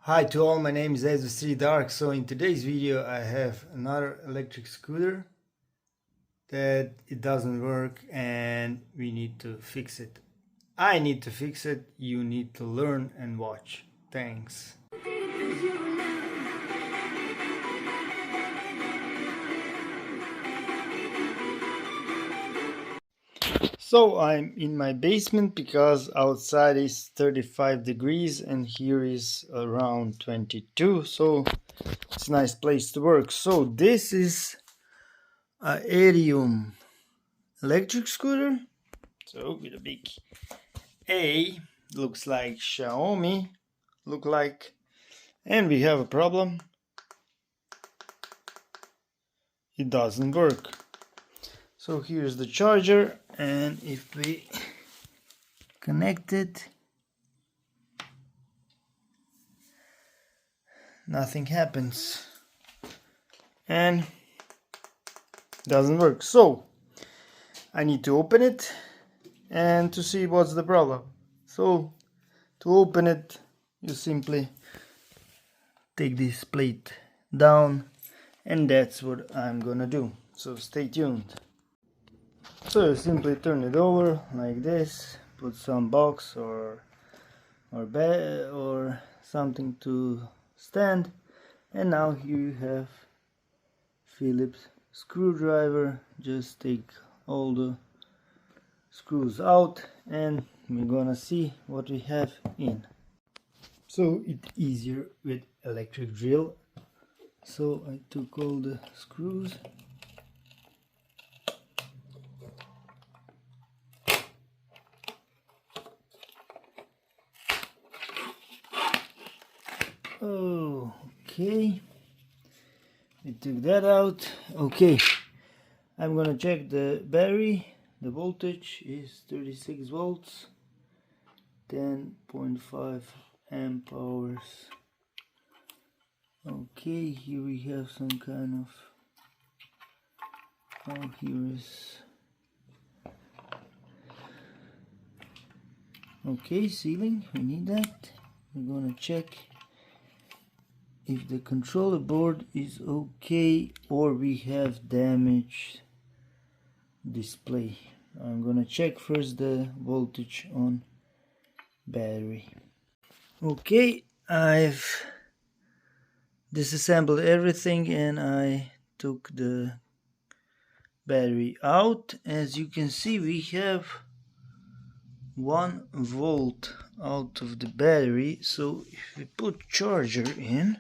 Hi to all, my name is Ezra Dark. So in today's video I have another electric scooter that it doesn't work and we need to fix it. I need to fix it, you need to learn and watch. Thanks. So I'm in my basement because outside is 35 degrees and here is around 22, so it's a nice place to work. So this is a Aerium electric scooter, so with a big A, looks like Xiaomi, and we have a problem. It doesn't work. So here's the charger, and if we connect it, nothing happens and doesn't work. So I need to open it and to see what's the problem. So to open it, you simply take this plate down, and that's what I'm gonna do. So stay tuned. So you simply turn it over like this, put some box or bed or something to stand, and now here you have Phillips screwdriver. Just take all the screws out and we're gonna see what we have in. So it's easier with electric drill, so I took all the screws. Okay, we took that out. Okay, I'm gonna check the battery. The voltage is 36 volts, 10.5 amp hours. Okay, here we have some kind of, oh, here is, okay, ceiling, we need that. We're gonna check if the controller board is okay or we have damaged display. I'm gonna check first the voltage on battery. Okay, I've disassembled everything and I took the battery out. As you can see, we have 1 volt out of the battery. So if we put charger in,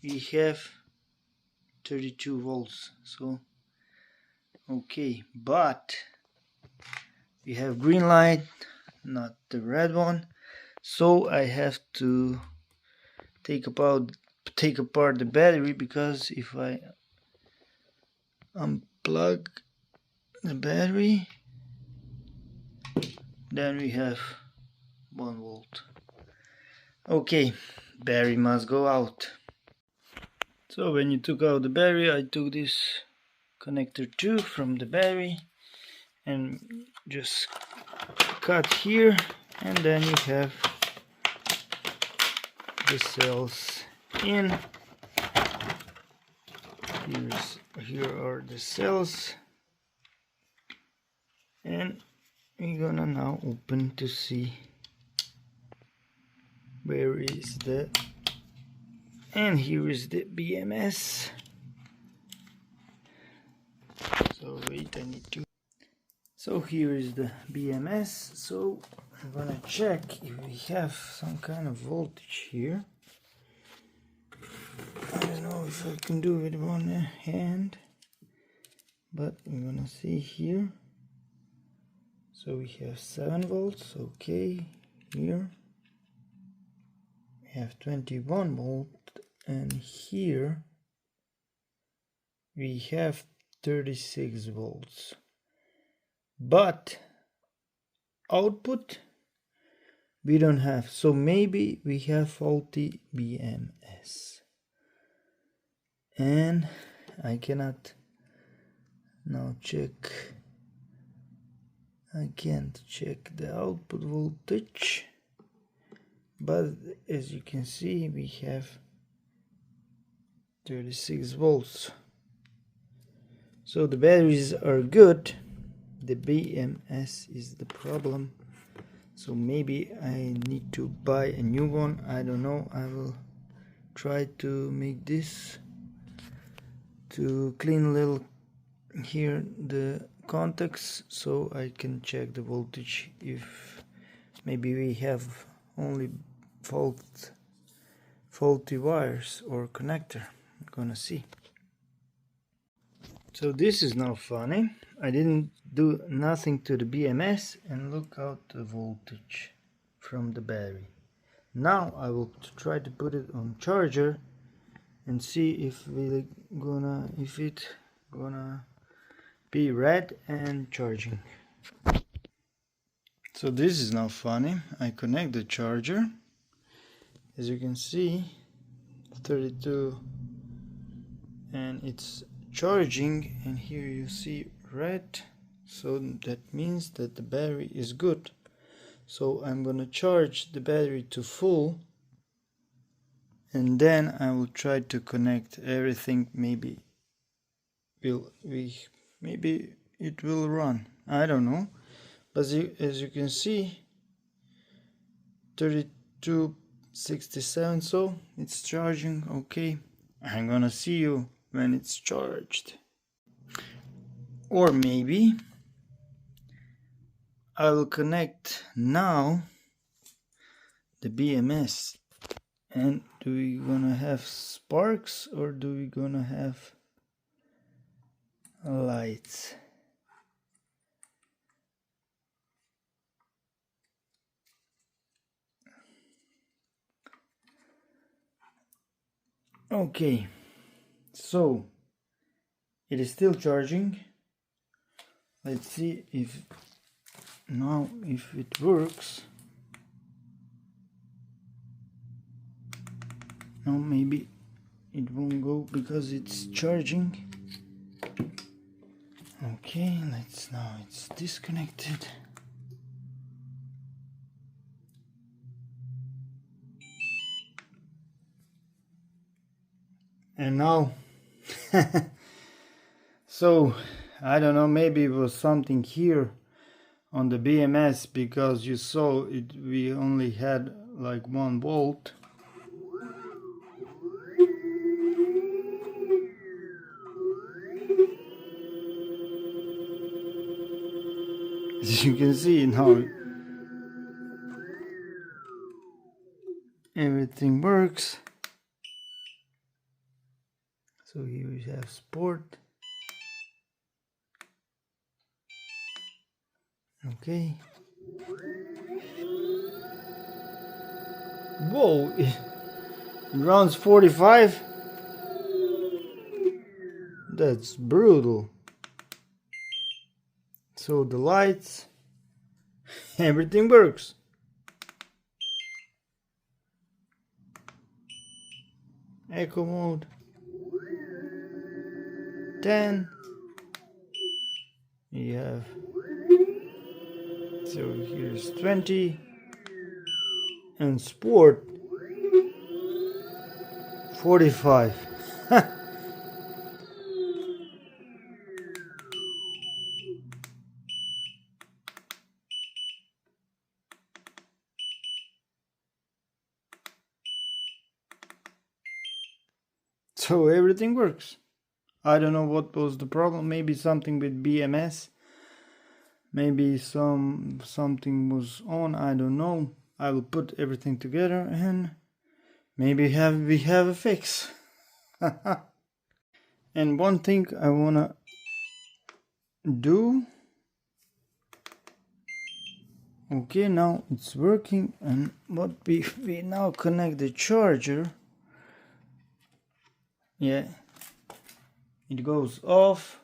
we have 32 volts. So okay, but we have green light, not the red one. So I have to take apart the battery, because if I unplug the battery, then we have 1 volt. Okay, battery must go out. So when you took out the battery, I took this connector 2 from the battery and just cut here, and then you have the cells in. Here are the cells, and we're gonna now open to see where is the, and here is the BMS. So wait, I need to, so here is the BMS. So I'm gonna check if we have some kind of voltage here. I don't know if I can do it with one hand, but we're gonna see here. So we have 7 volts, okay. Here we have 21 volt, and here we have 36 volts, but output we don't have. So maybe we have faulty BMS, and I cannot now check. I can't check the output voltage. but as you can see we have 36 volts, so the batteries are good. The BMS is the problem, so maybe I need to buy a new one. I don't know. I will try to make this to clean a little here the contacts so I can check the voltage if maybe we have only faulty wires or connector. I'm gonna see. So this is now funny. I didn't do nothing to the BMS, and look out the voltage from the battery. Now I will try to put it on charger and see if it gonna be red and charging. So this is now funny. I connect the charger. As you can see, 32, and it's charging, and here you see red, so that means that the battery is good. So I'm gonna charge the battery to full, and then I will try to connect everything. Maybe it will run, I don't know. But as you can see, 3267, so it's charging. Okay, I'm gonna see you when it's charged. Or maybe I will connect now the BMS, and do we gonna have sparks or do we gonna have lights? Okay, so it is still charging. Let's see if it works. No, maybe it won't go because it's charging. Okay, now it's disconnected. And now so I don't know, maybe it was something here on the BMS, because you saw it, we only had like 1 volt. As you can see now everything works. So here we have sport. Okay. Whoa, it runs 45. That's brutal. So the lights, everything works. Echo mode 10. You have, so here's 20, and sport 45. So everything works. I don't know what was the problem. Maybe something with BMS. Maybe something was on. I don't know. I will put everything together and maybe we have a fix. And one thing I wanna do. Okay, now it's working, and what we now connect the charger. Yeah, it goes off.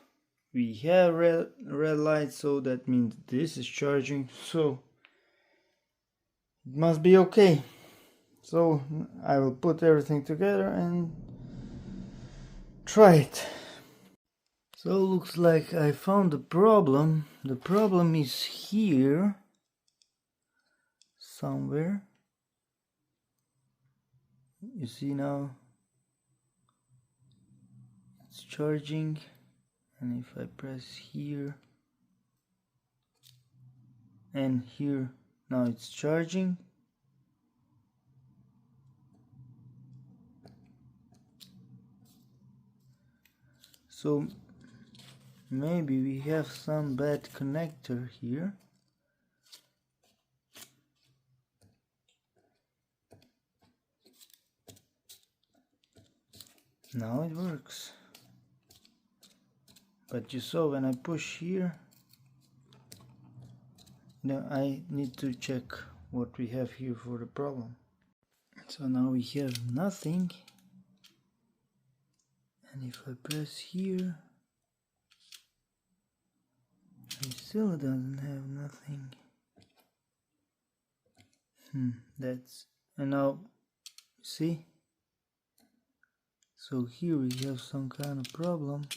We have red light, so that means this is charging, so it must be okay. So I will put everything together and try it. So looks like I found the problem. The problem is here somewhere. you see now it's charging, and if I press here and here, now it's charging. So maybe we have some bad connector here. Now it works. But you saw when I push here, now I need to check what we have here for the problem. So now we have nothing. And if I press here, it still doesn't have nothing. That's, and now see, so here we have some kind of problem.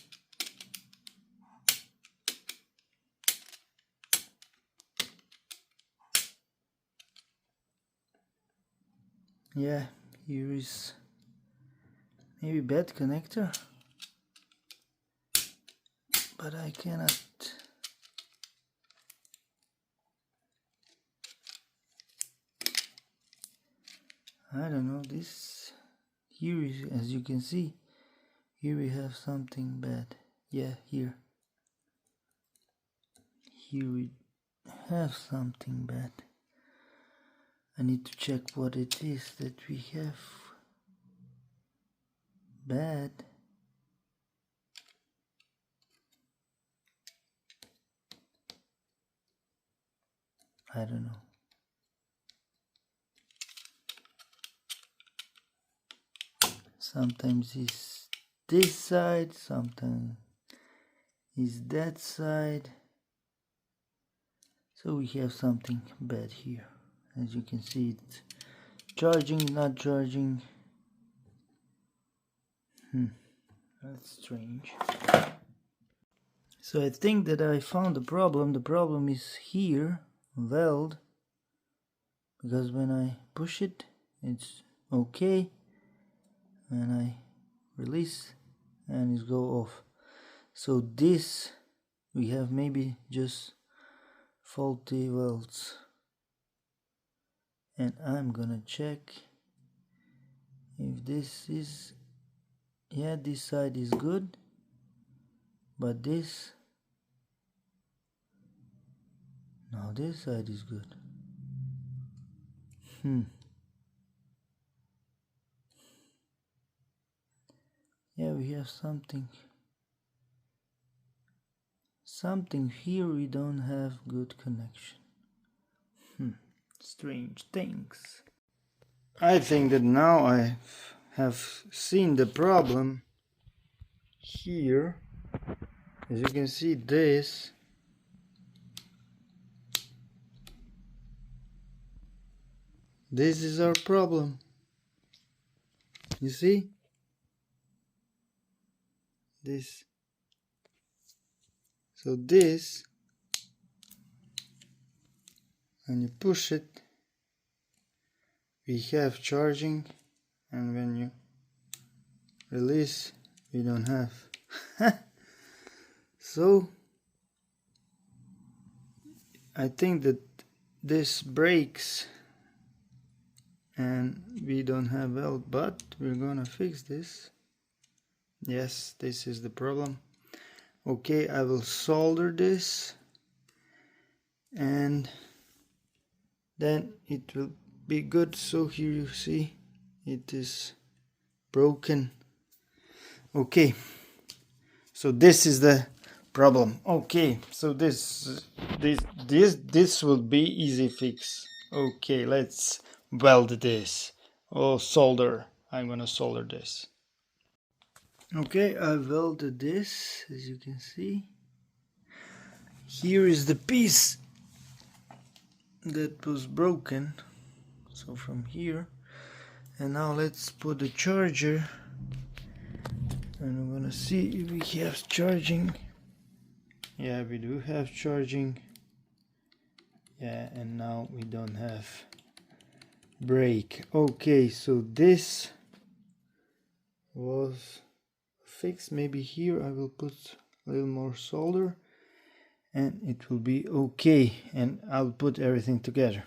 Yeah, here is maybe bad connector, but I cannot. I don't know, this here is, as you can see, here we have something bad. Yeah, here we have something bad. I need to check what it is that we have bad. I don't know. Sometimes it's this side, sometimes it's that side. So we have something bad here. As you can see, it's charging, not charging. That's strange. So I think that I found the problem. The problem is here, weld, because when I push it, it's okay. When I release, and it go off. So this, we have maybe just faulty welds. And I'm gonna check if this is, yeah, this side is good, but this, no, this side is good. Yeah, we have something here, we don't have good connection. Strange things. I think that now I have seen the problem here. As you can see, this is our problem. You see? This. So this, when you push it, we have charging, and when you release, we don't have. So I think that this breaks and we don't have weld, but we're gonna fix this. Yes, this is the problem. Okay, I will solder this and then it will be good. So here you see it is broken. Okay, so this is the problem. Okay, so this will be easy fix. Okay, let's weld this. Oh, solder. I'm gonna solder this. Okay, I welded this, as you can see. Here is the piece that was broken, so from here. And now let's put the charger, and I'm gonna see if we have charging. Yeah, we do have charging. Yeah, and now we don't have brake. Okay, so this was fixed. Maybe here I will put a little more solder and it will be okay, and I'll put everything together.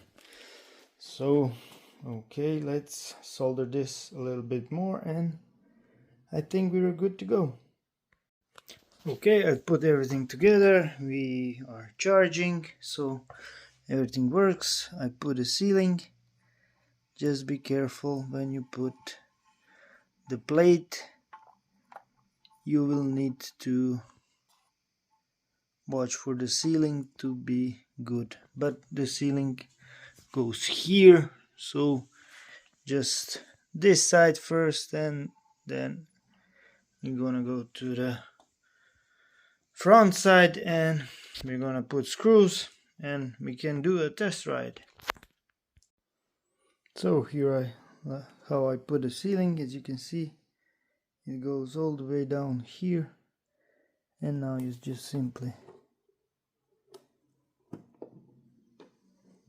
So okay, let's solder this a little bit more and I think we're good to go. Okay, I put everything together. We are charging, so everything works. I put a sealing. Just be careful when you put the plate. You will need to watch for the sealing to be good, but the sealing goes here, so just this side first and then we're gonna go to the front side and we're gonna put screws and we can do a test ride. So here how I put the sealing. As you can see, it goes all the way down here, and now you just simply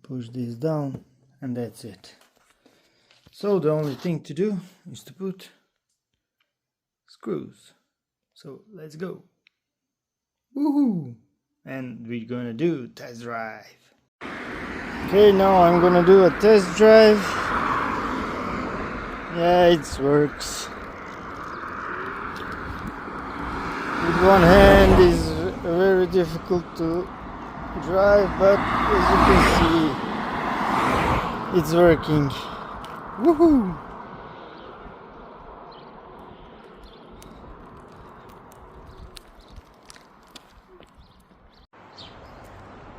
push this down and that's it. So the only thing to do is to put screws. So let's go. Woohoo! And we're gonna do test drive. Okay, now I'm gonna do a test drive. Yeah, it works. With one hand is very difficult to drive, but as you can see, it's working. Woohoo!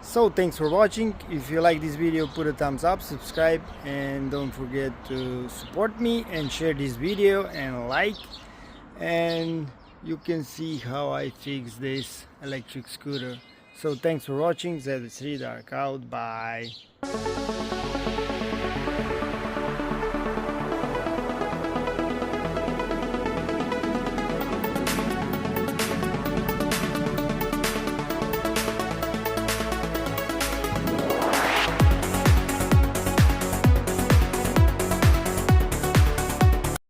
So thanks for watching. If you like this video, put a thumbs up, subscribe, and don't forget to support me and share this video and like. And you can see how I fix this electric scooter. So thanks for watching. Z3 Dark out. Bye.